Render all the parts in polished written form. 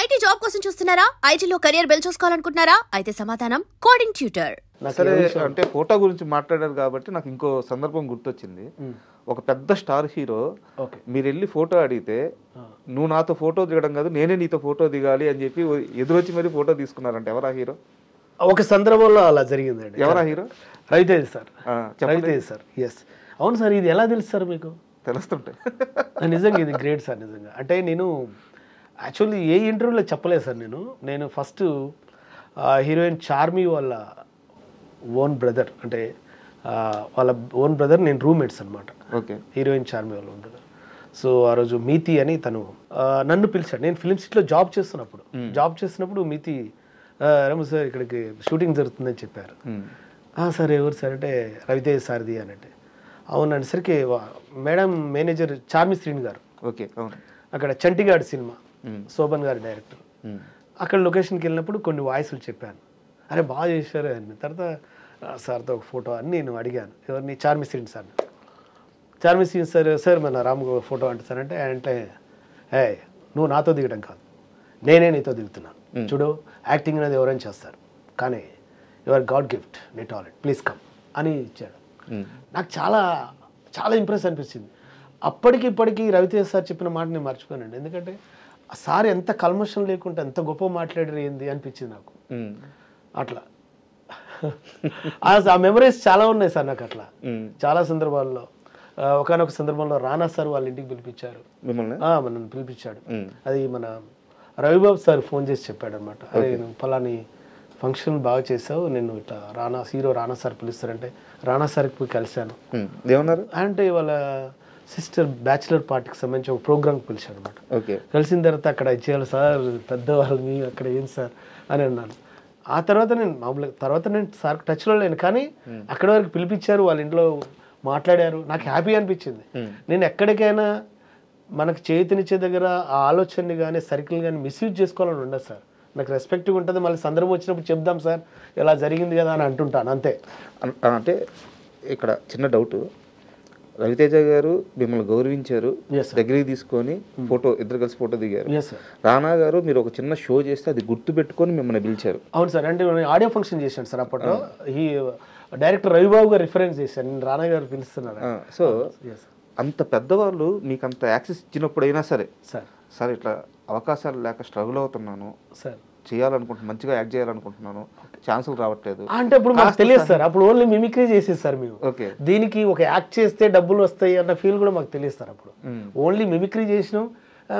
IT job కోసం చూస్తున్నారా? ఐటీలో కెరియర్ బిల్డ్ చూసుకోవాలనుకుంటున్నారా? అయితే సమాధానం కోడింగ్ ట్యూటర్. సరే, అంటే ఫోటో గురించి మాట్లాడారు కాబట్టి నాకు ఇంకో సందర్భం గుర్తొచ్చింది. ఒక పెద్ద స్టార్ హీరో మీరు వెళ్ళి ఫోటో అడిగితే నువ్వు నాతో ఫోటో దిగడం కాదు నేనే నీతో ఫోటో దిగాలి అని చెప్పి ఎదురొచ్చి మరి ఫోటో తీసుకున్నారంటే ఎవరా హీరో? ఒక సందర్భంలో అలా జరిగిందండి. ఎవరా hero? Raviteja sir. Raviteja sir. Yes, అవును సార్. ఇది ఎలా తెలుసు సార్ మీకు? తెలుస్తుంటాయి. నిజంగా ఇది గ్రేట్ సార్. నిజంగా అంటే నేను యాక్చువల్లీ ఏ ఇంటర్వ్యూలో చెప్పలేదు సార్. నేను ఫస్ట్ హీరోయిన్ చార్మి వాళ్ళ ఓన్ బ్రదర్, అంటే వాళ్ళ ఓన్ బ్రదర్, నేను రూమ్మేట్స్ అనమాట. ఓకే. హీరోయిన్ చార్మి వాళ్ళ ఓన్ బ్రదర్. సో ఆ రోజు మీతి అని తను నన్ను పిలిచాడు. నేను ఫిల్మ్ సిటీలో జాబ్ చేస్తున్నప్పుడు మీతి రమేష్ సార్ ఇక్కడికి షూటింగ్ జరుగుతుందని చెప్పారు. సార్ ఎవరు సార్ అంటే రవితేజ్ సార్ది అని అంటే అవుననేసరికి మేడం మేనేజర్ చార్మి శ్రీని గారు. ఓకే. అక్కడ చంటిగాడ్ సినిమా శోభన్ గారి డైరెక్టర్. అక్కడ లొకేషన్కి వెళ్ళినప్పుడు కొన్ని వాయిస్లు చెప్పాను. అరే బాగా చేశారు అని. తర్వాత సార్తో ఒక ఫోటో అని నేను అడిగాను. ఎవరిని? చార్మి శ్రీని సార్. చార్మి శ్రీని సార్ మన రామ్ ఫోటో అంటే సార్ అంటే నువ్వు నాతో దిగడం కాదు, నేనే నీతో దిగుతున్నాను. చూడు, యాక్టింగ్ అనేది ఎవరైనా చేస్తారు, కానీ యువర్ గాడ్ గిఫ్ట్, నీ టాలెంట్, ప్లీజ్ కమ్ అని ఇచ్చాడు. నాకు చాలా చాలా ఇంప్రెస్ అనిపించింది. అప్పటికి ఇప్పటికీ రవితేజ్ సార్ చెప్పిన మాట నేను మర్చిపోయానండి. ఎందుకంటే ఆ సార్ ఎంత కల్మషం లేకుండా ఎంత గొప్ప మాట్లాడారు ఏంది అనిపించింది నాకు. అట్లా ఆ మెమరీస్ చాలా ఉన్నాయి సార్ నాకు. అట్లా చాలా సందర్భాల్లో ఒకనొక సందర్భంలో రానా సార్ వాళ్ళ ఇంటికి పిలిపించారు, మనల్ని పిలిపించాడు. అది మన రవిబాబు సార్ ఫోన్ చేసి చెప్పాడు అనమాట. అరే నువ్వు ఫలాని ఫంక్షన్ బాగా చేసావు, నేను ఇట్లా హీరో రానా సార్ పిలుస్తారంటే రానా సార్కి పోయి కలిశాను. ఏమన్నారు అంటే వాళ్ళ సిస్టర్ బ్యాచిలర్ పార్టీకి సంబంధించి ఒక ప్రోగ్రామ్కి పిలిచాడు అనమాట. కలిసిన తర్వాత అక్కడ ఇచ్చేయాలి సార్, పెద్దవాళ్ళు మీ అక్కడ ఏం సార్ అని అన్నాను. ఆ తర్వాత నేను సార్ టచ్లో లేను, కానీ అక్కడ వరకు పిలిపించారు, వాళ్ళ ఇంట్లో మాట్లాడారు. నాకు హ్యాపీ అనిపించింది. నేను ఎక్కడికైనా మనకు చేతినిచ్చే దగ్గర ఆ ఆలోచనని కానీ సర్కిల్ కానీ మిస్యూజ్ చేసుకోవాలని ఉండదు సార్. నాకు రెస్పెక్ట్గా ఉంటుంది. మళ్ళీ సందర్భం వచ్చినప్పుడు చెప్దాం సార్ ఇలా జరిగింది కదా అని అంటుంటాను అంతే. అంటే ఇక్కడ చిన్న డౌట్, రవితేజ గారు మిమ్మల్ని గౌరవించారు, దగ్గరికి తీసుకొని ఫోటో ఇద్దరు కలిసి ఫోటో దిగారు. రానా గారు మీరు ఒక చిన్న షో చేస్తే అది గుర్తు పెట్టుకొని మిమ్మల్ని పిలిచారు. అవును సార్. అంటే ఆడియో ఫంక్షన్ చేశాను సార్ అప్పట్లో. ఈ డైరెక్టర్ రవిబాబు గారు రిఫరెన్స్ చేశాను, నేను రానా గారు పిలుస్తున్నారు. సో అంత పెద్దవాళ్ళు మీకు అంత యాక్సెస్ ఇచ్చినప్పుడైనా సరే సార్ ఇట్లా అవకాశాలు లేక స్ట్రగుల్ అవుతున్నాను సార్, చేయాలనుకుంటున్నాను, మంచిగా యాక్ట్ చేయాలనుకుంటున్నాను, ఛాన్సులు రావట్లేదు అంటే అప్పుడు మాకు తెలియదు సార్. అప్పుడు ఓన్లీ మిమిక్రీ చేసేది సార్ మేము. ఓకే. దీనికి ఒక యాక్ట్ చేస్తే డబ్బులు వస్తాయి అన్న ఫీల్ కూడా మాకు తెలియదు సార్. అప్పుడు ఓన్లీ మిమిక్రీ చేసినాం,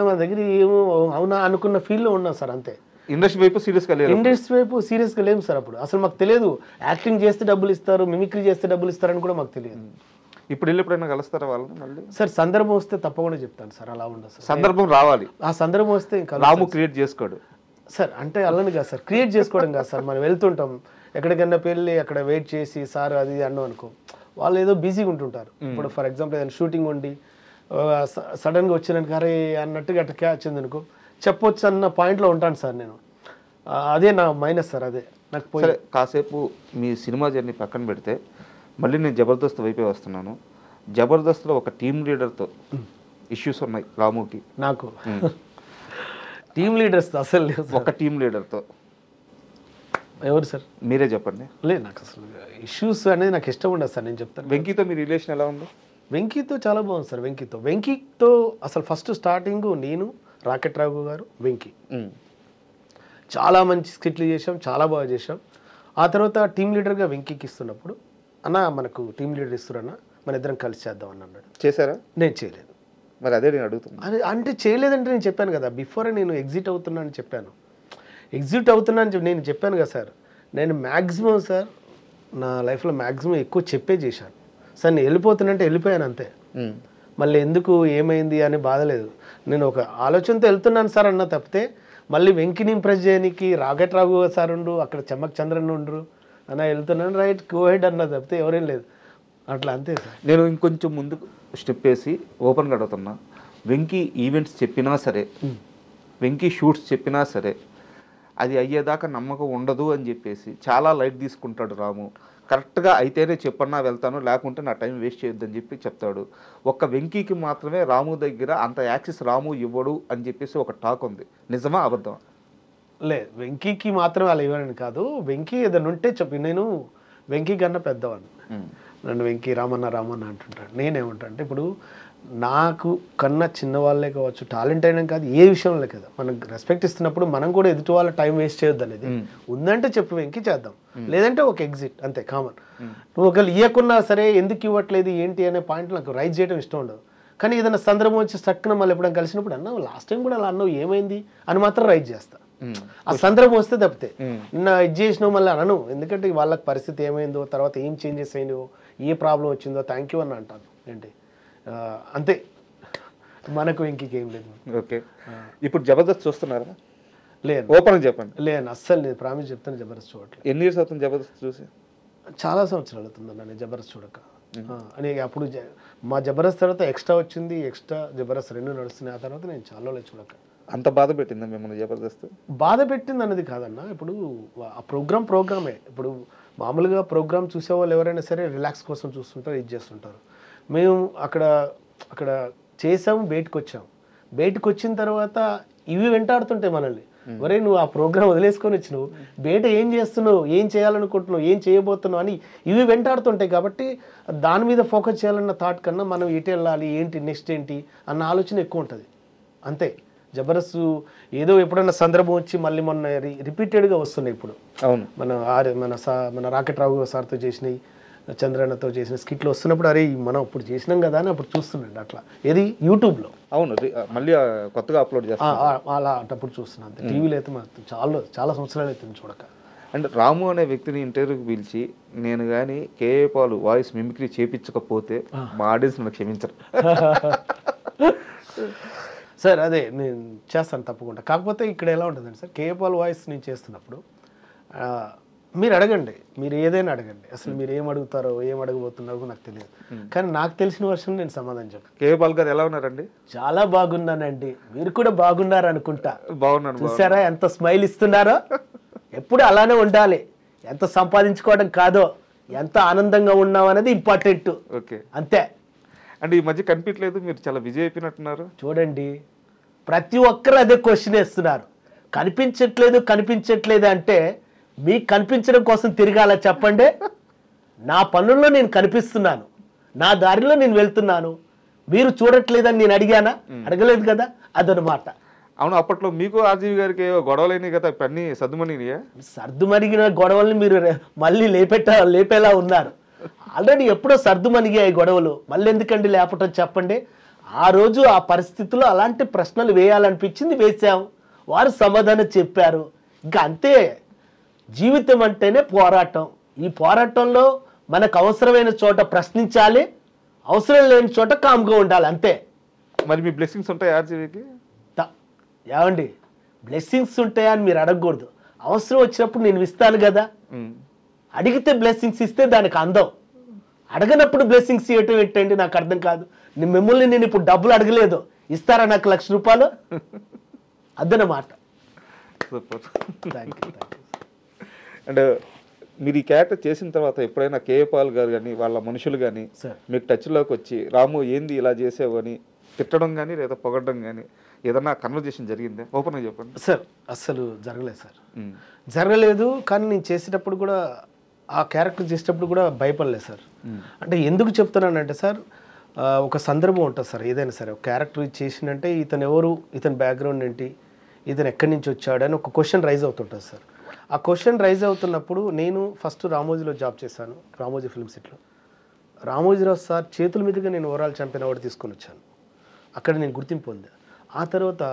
మా దగ్గర ఏమో అవునా అనుకున్న ఫీల్లో ఉన్నాం సార్ అంతే. ఇండస్ట్రీ వైపు సీరియస్గా లేము సార్. అప్పుడు అసలు మాకు తెలియదు యాక్టింగ్ చేస్తే డబ్బులు ఇస్తారు, మిమిక్రీ చేస్తే డబ్బులు ఇస్తారని కూడా మాకు తెలియదు. ఇప్పుడు వెళ్ళి ఎప్పుడైనా కలుస్తారా వాళ్ళని మళ్ళీ? సార్ సందర్భం వస్తే తప్పకుండా చెప్తాను సార్. అలా ఉండదు సార్, సందర్భం రావాలి. ఆ సందర్భం వస్తే రాము క్రియేట్ చేసుకోడు సార్. అంటే అలాని కాదు సార్, క్రియేట్ చేసుకోవడం కాదు సార్. మనం వెళ్తుంటాం ఎక్కడికైనా వెళ్ళి అక్కడ వెయిట్ చేసి సార్ అది అన్నాం అనుకో, వాళ్ళు ఏదో బిజీగా ఉంటుంటారు. ఇప్పుడు ఫర్ ఎగ్జాంపుల్ ఏదైనా షూటింగ్ ఉండి సడన్గా వచ్చినానికి అరే అన్నట్టుగా అట్లా క్యాచ్ ఉంది అనుకో, చెప్పొచ్చు అన్న పాయింట్లో ఉంటాను సార్ నేను. అదే నా మైనస్ సార్. అదే నాకు సరే. కాసేపు మీ సినిమా జర్నీ పక్కన పెడితే మళ్ళీ నేను జబర్దస్త్ వైపే వస్తున్నాను. జబర్దస్త్లో ఒక టీమ్ లీడర్తో ఇష్యూస్ ఉన్నాయి రాముకి. నాకు టీమ్ లీడర్స్ అసలు లేదు. ఒక టీమ్ లీడర్తో ఎవరు సార్? మీరే చెప్పండి. లేదు, నాకు అసలు ఇష్యూస్ అనేది నాకు ఇష్టం ఉండదు సార్. నేను చెప్తాను. వెంకీతో మీ రిలేషన్ ఎలా ఉంది? వెంకీతో చాలా బాగుంది సార్. వెంకీతో అసలు ఫస్ట్ స్టార్టింగ్ నేను, రాకెట్ రాఘు గారు, వెంకీ చాలా మంచి స్కిట్లు చేసాం, చాలా బాగా చేసాం. ఆ తర్వాత టీమ్ లీడర్గా వెంకీకి ఇస్తున్నప్పుడు అన్న మనకు టీమ్ లీడర్ ఇస్తున్నా, మన ఇద్దరం కలిసి చేద్దాం అని అన్నాడు. చేశారా? నేను చేయలేదు. మరి అదే నేను అడుగుతున్నాను. అంటే చేయలేదంటే నేను చెప్పాను కదా బిఫోర్, నేను ఎగ్జిట్ అవుతున్నా అని చెప్పాను. నేను చెప్పాను కదా సార్. నేను మ్యాక్సిమం సార్ నా లైఫ్లో మ్యాక్సిమం ఎక్కువ చెప్పే చేశాను సార్. నేను వెళ్ళిపోతున్నంటే వెళ్ళిపోయాను అంతే. మళ్ళీ ఎందుకు ఏమైంది అని బాధలేదు. నేను ఒక ఆలోచనతో వెళ్తున్నాను సార్ అన్న తప్పితే మళ్ళీ వెంకిని ఇంప్రెస్ చేయడానికి రాకెట్ రాఘు సార్ ఉండు, అక్కడ చెమ్మక్ చంద్రన్ ఉండ్రు అన్న వెళ్తున్నాను, రైట్ గో హెడ్ అన్న తప్పితే ఎవరేం లేదు. అట్లా అంతే సార్. నేను ఇంకొంచెం ముందుకు స్టెప్ వేసి ఓపెన్గా అడుగుతున్నా, వెంకీ ఈవెంట్స్ చెప్పినా సరే, వెంకీ షూట్స్ చెప్పినా సరే అది అయ్యేదాకా నమ్మకం ఉండదు అని చెప్పేసి చాలా లైట్ తీసుకుంటాడు రాము. కరెక్ట్గా అయితేనే చెప్పన్నా వెళ్తాను, లేకుంటే నా టైం వేస్ట్ చేయొద్దని చెప్పి చెప్తాడు. ఒక్క వెంకీకి మాత్రమే రాము దగ్గర అంత యాక్సెస్ రాము ఇవ్వడు అని చెప్పేసి ఒక టాక్ ఉంది. నిజమా అబద్ధం? లేదు, వెంకీకి మాత్రం అలా ఇవ్వనని కాదు. వెంకీ ఏదైనా ఉంటే చెప్పి, నేను వెంకీ కన్నా పెద్దవాడిని. నన్ను వెంకీ రామన్న రామన్న అంటుంటాడు. నేనేమంటా అంటే, ఇప్పుడు నాకు కన్నా చిన్నవాళ్ళే కావచ్చు, టాలెంట్ అయినా కాదు, ఏ విషయంలో కదా మనం రెస్పెక్ట్ ఇస్తున్నప్పుడు మనం కూడా ఎదుటి వాళ్ళ టైం వేస్ట్ చేయొద్దు అనేది ఉందంటే చెప్పు వెంకీ చేద్దాం, లేదంటే ఒక ఎగ్జిట్, అంతే కామన్. నువ్వు ఒకవేళ ఇవ్వకున్నా సరే ఎందుకు ఇవ్వట్లేదు ఏంటి అనే పాయింట్ నాకు రైజ్ చేయడం ఇష్టం ఉండదు. కానీ ఏదైనా సందర్భం వచ్చి స్టక్కున మళ్ళీ ఎప్పుడైనా కలిసినప్పుడు అన్నావు లాస్ట్ టైం కూడా అలా అన్నావు ఏమైంది అని మాత్రం రైజ్ చేస్తా. ఆ సందర్భం వస్తే తప్పితే నిన్న ఇది చేసినావు మళ్ళీ అనను. ఎందుకంటే వాళ్ళకి పరిస్థితి ఏమైందో, తర్వాత ఏం చేంజెస్ అయినాయో, ఏ ప్రాబ్లం వచ్చిందో థ్యాంక్ యూ అని అంటాను. ఏంటి అంతే, మనకు ఇంకేం లేదు. ఓకే, ఇప్పుడు జబర్దస్త్ చూస్తున్నారా? లేదు, ఓపెన్ చెప్పండి. లేదు అస్సలు నేను ప్రామిస్ చెప్తాను, జబర్దస్త్ చూడట్లేదు. ఎన్ని ఇయర్స్ అవుతుంది జబర్దస్త్ చూసి? చాలా సంవత్సరాలు అవుతుందన్న నేను జబర్దస్త్ చూడక. అని అప్పుడు మా జబర్దస్త్ తర్వాత ఎక్స్ట్రా వచ్చింది, ఎక్స్ట్రా జబర్దస్త్ 2 నడుస్తున్నాయి. ఆ తర్వాత నేను చాలా చూడక. అంత బాధ పెట్టిందా మిమ్మల్ని జబర్దస్త్? బాధ పెట్టింది అన్నది కాదన్న, ఇప్పుడు ఆ ప్రోగ్రామే. ఇప్పుడు మామూలుగా ప్రోగ్రామ్ చూసేవాళ్ళు ఎవరైనా సరే రిలాక్స్ కోసం చూస్తుంటారు, ఇది చేస్తుంటారు. మేము అక్కడ చేసాము, బయటకు వచ్చాము. బయటకు వచ్చిన తర్వాత ఇవి వెంటాడుతుంటాయి మనల్ని. ఒరే నువ్వు ఆ ప్రోగ్రామ్ వదిలేసుకొని వచ్చినావు, బయట ఏం చేస్తున్నావు, ఏం చేయాలనుకుంటున్నావు, ఏం చేయబోతున్నావు అని ఇవి వెంటాడుతుంటాయి. కాబట్టి దాని మీద ఫోకస్ చేయాలన్న థాట్ కన్నా మనం ఎటు వెళ్ళాలి, ఏంటి నెక్స్ట్ ఏంటి అన్న ఆలోచన ఎక్కువ ఉంటుంది. అంతే. జబర్దస్త్ ఏదో ఎప్పుడైనా సందర్భం వచ్చి మళ్ళీ మొన్న రిపీటెడ్గా వస్తున్నాయి. ఇప్పుడు అవును, మన రాకెట్ రావు సార్తో చేసినవి, చంద్రన్నతో చేసిన స్కిట్లు వస్తున్నప్పుడు అరే మనం ఇప్పుడు చేసినాం కదా అని అప్పుడు చూస్తున్నాండి. అట్లా ఏది యూట్యూబ్లో. అవును, మళ్ళీ కొత్తగా అప్లోడ్ చేస్తాను అలా అప్పుడు చూస్తున్నాను. అంతే. టీవీలో అయితే మాకు చాలా సంవత్సరాలు అవుతుంది చూడక. అండ్ రాము అనే వ్యక్తిని ఇంటర్వ్యూకి పిలిచి నేను కానీ కేఏ పాల్ వాయిస్ మిమిక్రీ చేయించకపోతే మా ఆడియన్స్ నన్ను క్షమించరు. సార్ అదే నేను చేస్తాను తప్పకుండా. కాకపోతే ఇక్కడ ఎలా ఉంటుందండి సార్, కేఏ పాల్ వాయిస్ నేను చేస్తున్నప్పుడు మీరు అడగండి, మీరు ఏదైనా అడగండి, అసలు మీరు ఏం అడుగుతారో ఏం అడగబోతున్నారో నాకు తెలియదు. కానీ నాకు తెలిసిన వర్షం నేను సమాధానం చెప్పాను. కేఏ పాల్ గారు ఎలా ఉన్నారండి? చాలా బాగున్నానండి, మీరు కూడా బాగున్నారు అనుకుంటా. బాగున్నాను. చూసారా ఎంత స్మైల్ ఇస్తున్నారో? ఎప్పుడు అలానే ఉండాలి. ఎంత సంపాదించుకోవడం కాదో, ఎంత ఆనందంగా ఉన్నాం అనేది ఇంపార్టెంట్. ఓకే, అంతే. అంటే ఈ మధ్య కనిపించలేదు, మీరు చాలా బిజీ అయిపోయినట్టున్నారు. చూడండి, ప్రతి ఒక్కరు అదే క్వశ్చన్ వేస్తున్నారు. కనిపించట్లేదు అంటే మీకు కనిపించడం కోసం తిరగాల చెప్పండి. నా పనుల్లో నేను కనిపిస్తున్నాను, నా దారిలో నేను వెళ్తున్నాను. మీరు చూడట్లేదని నేను అడిగానా? అడగలేదు కదా, అదనమాట. అవును, అప్పట్లో మీకు ఆర్జీవి గారికి గొడవలైనాయి కదా, అన్నీ సర్దుమణిగిన గొడవల్ని మీరు మళ్ళీ లేపేలా ఉన్నారు. ఆల్రెడీ ఎప్పుడో సర్దుమణిగాయి గొడవలు, మళ్ళీ ఎందుకండి లేపటం చెప్పండి. ఆ రోజు ఆ పరిస్థితుల్లో అలాంటి ప్రశ్నలు వేయాలనిపించింది, వేసాం. వారు సమాధానం చెప్పారు. ఇంకా అంతే. జీవితం అంటేనే పోరాటం. ఈ పోరాటంలో మనకు అవసరమైన చోట ప్రశ్నించాలి, అవసరం లేని చోట కామ్గా ఉండాలి, అంతే. మరి మీ బ్లెస్సింగ్స్ ఉంటాయి ఆర్జీవికి? ఏమండి, బ్లెస్సింగ్స్ ఉంటాయా అని మీరు అడగకూడదు. అవసరం వచ్చినప్పుడు నేను ఇస్తాను కదా. అడిగితే బ్లెస్సింగ్స్ ఇస్తే దానికి అందం. అడగనప్పుడు బ్లెస్సింగ్స్ ఇవ్వటం ఏంటండి, నాకు అర్థం కాదు. మిమ్మల్ని నేను ఇప్పుడు డబ్బులు అడగలేదు, ఇస్తారా నాకు 1,00,000 రూపాయలు? అదనమాట. అండ్ మీరు ఈ క్యారెక్టర్ చేసిన తర్వాత ఎప్పుడైనా కేఏ పాల్ గారు కానీ వాళ్ళ మనుషులు కానీ మీకు టచ్లోకి వచ్చి రాము ఏంది ఇలా చేసావు అని తిట్టడం కానీ లేదా పొగడడం కానీ ఏదన్నా కన్వర్జేషన్ జరిగిందా? ఓపెన్గా చెప్పండి సార్. అస్సలు జరగలేదు సార్, జరగలేదు. కానీ నేను చేసేటప్పుడు కూడా, ఆ క్యారెక్టర్ చేసేటప్పుడు కూడా భయపడలేదు సార్. అంటే ఎందుకు చెప్తున్నానంటే సార్, ఒక సందర్భం ఉంటుంది సార్. ఏదైనా సరే ఒక క్యారెక్టర్ చేసినంటే ఇతను ఎవరు, ఇతని బ్యాక్గ్రౌండ్ ఏంటి, ఇతను ఎక్కడి నుంచి వచ్చాడు అని ఒక క్వశ్చన్ రైజ్ అవుతుంటుంది సార్. ఆ క్వశ్చన్ రైజ్ అవుతున్నప్పుడు నేను ఫస్ట్ రామోజీలో జాబ్ చేశాను, రామోజీ ఫిల్మ్ సిటీలో. రామోజీరావు సార్ చేతుల మీదుగా నేను ఓవరాల్ ఛాంపియన్ అవార్డు తీసుకొని వచ్చాను. అక్కడ నేను గుర్తింపు పొందాను. ఆ తర్వాత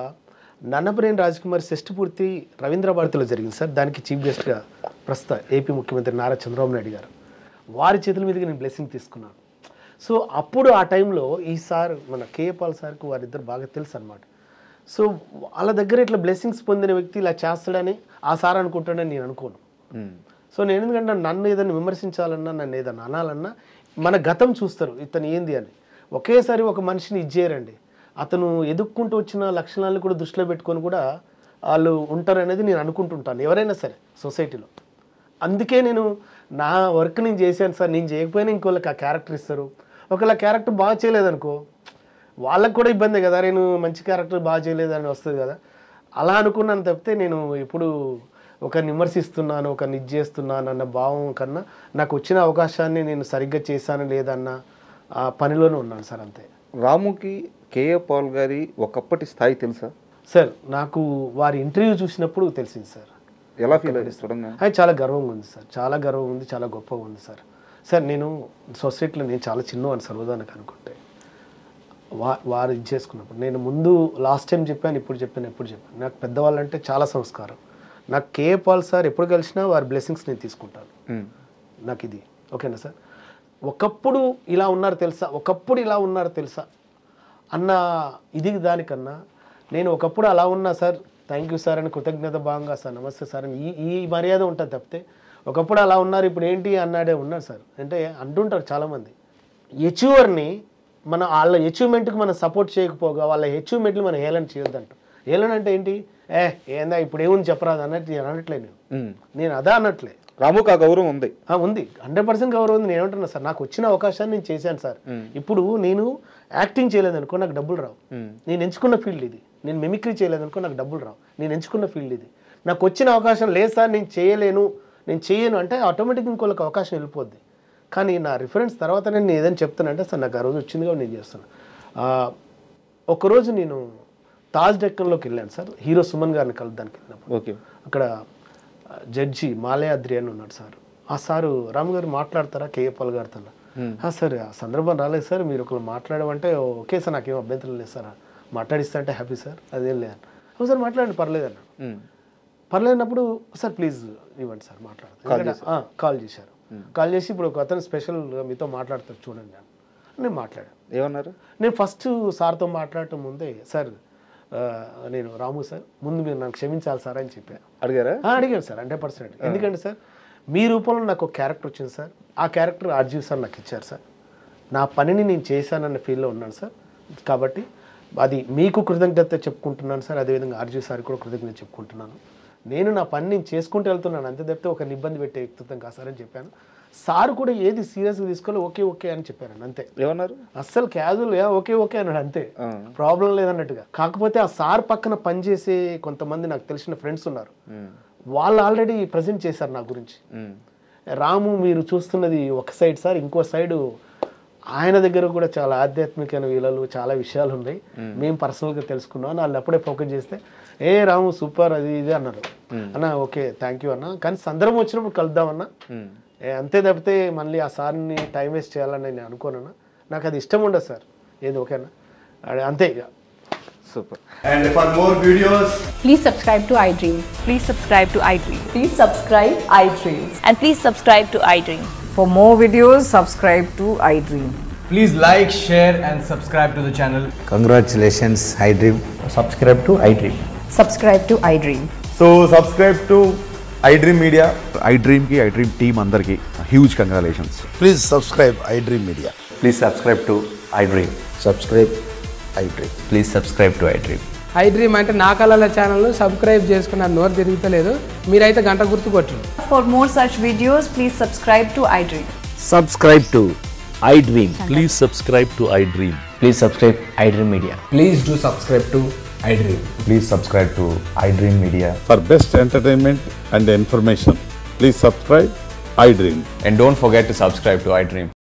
నన్నపనేని రాజకుమారి షష్ఠి పూర్తి రవీంద్ర భారతిలో జరిగింది సార్. దానికి చీఫ్ గెస్ట్గా ప్రస్తుత ఏపీ ముఖ్యమంత్రి నారా చంద్రబాబు నాయుడు గారు, వారి చేతుల మీదుగా నేను బ్లెస్సింగ్ తీసుకున్నాను. సో అప్పుడు ఆ టైంలో ఈ సార్, మన కేఏ పాల్ సార్కి వారిద్దరు బాగా తెలుసు అనమాట. సో వాళ్ళ దగ్గర ఇట్లా బ్లెస్సింగ్స్ పొందిన వ్యక్తి ఇలా చేస్తాడని ఆ సార్ అనుకుంటాడని నేను అనుకోను. సో నేను ఎందుకంటే నన్ను ఏదైనా విమర్శించాలన్నా, నన్ను ఏదైనా అనాలన్నా మన గతం చూస్తారు, ఇతను ఏంది అని. ఒకేసారి ఒక మనిషిని ఇచ్చేయరండి. అతను ఎదుక్కుంటూ వచ్చిన లక్షణాలను కూడా దృష్టిలో పెట్టుకొని కూడా వాళ్ళు ఉంటారనేది నేను అనుకుంటుంటాను, ఎవరైనా సరే సొసైటీలో. అందుకే నేను నా వర్క్ నేను చేశాను సార్, నేను చేయకపోయినా ఇంకోళ్ళకి ఆ క్యారెక్టర్ ఇస్తారు. ఒకవేళ క్యారెక్టర్ బాగా చేయలేదనుకో వాళ్ళకి కూడా ఇబ్బంది కదా, నేను మంచి క్యారెక్టర్ బాగా చేయలేదని వస్తుంది కదా. అలా అనుకున్నాను తప్పితే నేను ఇప్పుడు ఒకరిని విమర్శిస్తున్నాను, ఒకరిని ఇది చేస్తున్నాను అన్న భావం కన్నా నాకు వచ్చిన అవకాశాన్ని నేను సరిగ్గా చేశాను లేదన్న ఆ పనిలోనే ఉన్నాను సార్, అంతే. రాముకి కేఏ పాల్ గారి ఒకప్పటి స్థాయి తెలుసా సార్? నాకు వారి ఇంటర్వ్యూ చూసినప్పుడు తెలిసింది సార్. ఎలా ఫీల్ అయ్యి చూడంగా? అది చాలా గర్వంగా ఉంది సార్, చాలా గర్వం ఉంది, చాలా గొప్పగా ఉంది సార్. సార్ నేను సొసైటీలో నేను చాలా చిన్నవాడిని సార్, ఉదాహరణకు అనుకుంటే వారు ఇది చేసుకున్నప్పుడు నేను ముందు లాస్ట్ టైం చెప్పాను, ఇప్పుడు చెప్పాను. నాకు పెద్దవాళ్ళంటే చాలా సంస్కారం. నాకు కేఏ పాల్ సార్ ఎప్పుడు కలిసినా వారి బ్లెస్సింగ్స్ నేను తీసుకుంటాను. నాకు ఇది ఓకేనా సార్? ఒకప్పుడు ఇలా ఉన్నారు తెలుసా అన్న ఇది దానికన్నా నేను ఒకప్పుడు అలా ఉన్నా సార్, థ్యాంక్ యూ సార్ అని కృతజ్ఞత భాగంగా సార్ నమస్తే సార్ అని ఈ మర్యాద ఉంటుంది తప్పితే ఒకప్పుడు అలా ఉన్నారు ఇప్పుడు ఏంటి అన్నాడే ఉన్నారు సార్. అంటే అంటుంటారు చాలామంది, అచీవర్ని మన వాళ్ళ అచీవ్మెంట్కి మనం సపోర్ట్ చేయకపోగా వాళ్ళ అచీవ్మెంట్లు మనం హేళన చేయొద్దంట. హేళన అంటే ఏంటి? ఏందా ఇప్పుడు ఏముంది చెప్పరాదు అన్నట్టు నేను అనట్లే, నేను అదా అనట్లే. రాముకు ఆ గౌరవం ఉంది, 100% గౌరవం ఉంది. నేను ఏమంటున్నా సార్, నాకు వచ్చిన అవకాశాన్ని నేను చేశాను సార్. ఇప్పుడు నేను యాక్టింగ్ చేయలేదనుకో నాకు డబ్బులు రావు, నేను ఎంచుకున్న ఫీల్డ్ ఇది. నేను మిమిక్రీ చేయలేదనుకో నాకు డబ్బులు రావు, నేను ఎంచుకున్న ఫీల్డ్ ఇది. నాకు వచ్చిన అవకాశం లేదు సార్, నేను చేయను అంటే ఆటోమేటిక్గా ఇంకోళ్ళకి అవకాశం వెళ్ళిపోద్ది. కానీ నా రిఫరెన్స్ తర్వాత నేను ఏదైనా చెప్తానంటే సార్ నాకు ఆ రోజు వచ్చింది కాబట్టి నేను చేస్తాను. ఒకరోజు నేను తాజ్ డెక్కన్లోకి వెళ్ళాను సార్, హీరో సుమన్ గారిని కలుద్దానికి వెళ్ళినప్పుడు. ఓకే. అక్కడ జడ్జి మాలయాద్రి అని ఉన్నాడు సార్. ఆ సారు రాము గారు మాట్లాడతారా కేఏ పాల్ గారితో? సార్ ఆ సందర్భం రాలేదు సార్, మీరు ఒకరు మాట్లాడమంటే ఓకే సార్, నాకేం అభ్యంతరం లేదు సార్, మాట్లాడిస్తా అంటే హ్యాపీ సార్, అదేం లేదు సార్, మాట్లాడండి పర్లేదు అన్నాడు. పర్లేదన్నప్పుడు సార్ ప్లీజ్ ఇవ్వండి సార్ మాట్లాడతాను. కాల్ చేశారు. కాల్ చేసి ఇప్పుడు ఒక అతను స్పెషల్ మీతో మాట్లాడతారు చూడండి అని నేను మాట్లాడాను. ఏమన్నారు? నేను ఫస్ట్ సార్తో మాట్లాడటం ముందే సార్ నేను రాము సార్ ముందు మీరు నాకు క్షమించాలి సార్ అని చెప్పాను. అడిగారా? అడిగాను సార్ 100%. ఎందుకంటే సార్ మీ రూపంలో నాకు ఒక క్యారెక్టర్ వచ్చింది సార్, ఆ క్యారెక్టర్ ఆర్జీవ్ సార్ నాకు ఇచ్చారు సార్. నా పనిని నేను చేశానన్న ఫీల్లో ఉన్నాను సార్. కాబట్టి అది మీకు కృతజ్ఞత చెప్పుకుంటున్నాను సార్, అదేవిధంగా ఆర్జీవ్ సార్ కూడా కృతజ్ఞత చెప్పుకుంటున్నాను. నేను నా పని నేను చేసుకుంటూ వెళ్తున్నాను, అంతే తప్పితే ఒకరిని ఇబ్బంది పెట్టే వ్యక్తిత్వం కాదు సార్ అని చెప్పాను. సార్ కూడా ఏది సీరియస్గా తీసుకోవాలి, ఓకే అని చెప్పాను అంతే. ఏమన్నారు? అస్సలు క్యాజువల్ ఓకే అన్నాడు అంతే, ప్రాబ్లం లేదన్నట్టుగా. కాకపోతే ఆ సార్ పక్కన పనిచేసే కొంతమంది నాకు తెలిసిన ఫ్రెండ్స్ ఉన్నారు, వాళ్ళు ఆల్రెడీ ప్రజెంట్ చేశారు నా గురించి. రాము మీరు చూస్తున్నది ఒక సైడ్ సార్, ఇంకో సైడు ఆయన దగ్గర కూడా చాలా ఆధ్యాత్మికమైన వీళ్ళు చాలా విషయాలు ఉన్నాయి, మేము పర్సనల్గా తెలుసుకున్నాం. వాళ్ళు అప్పుడే ఫోకస్ చేస్తే రాము సూపర్ అది ఇది అన్నారు. అన్న ఓకే థ్యాంక్ యూ అన్న, కానీ సందర్భం వచ్చినప్పుడు కలుద్దామన్నా, అంతే తప్పితే మళ్ళీ ఆ సార్ని టైం వేస్ట్ చేయాలని నేను అనుకోనన్నా, నాకు అది ఇష్టం ఉండదు సార్. ఏది ఓకేనా అంతే ఇక. Super. And for more videos, please subscribe to iDream. Please subscribe to iDream. Please subscribe iDream. And please subscribe to iDream. For more videos, subscribe to iDream. please like, share and subscribe to the channel. Congratulations, iDream. Subscribe to iDream. Subscribe to iDream. So subscribe to iDream Media. iDream ki iDream team andarki huge congratulations. Please subscribe iDream Media. Please subscribe to iDream. Subscribe iDream. Please subscribe to iDream. iDream అంటే నా కళల channel subscribe చేసుకున్న నోరు తిరుగుతలేదు, మీరైతే గంట గుర్తు కొట్టండి. For more such videos, please subscribe to iDream. Subscribe to iDream. Please subscribe to iDream. Please subscribe iDream Media. Please do subscribe to iDream. Please subscribe to iDream Media. For best entertainment and information, please subscribe iDream. And don't forget to subscribe to iDream.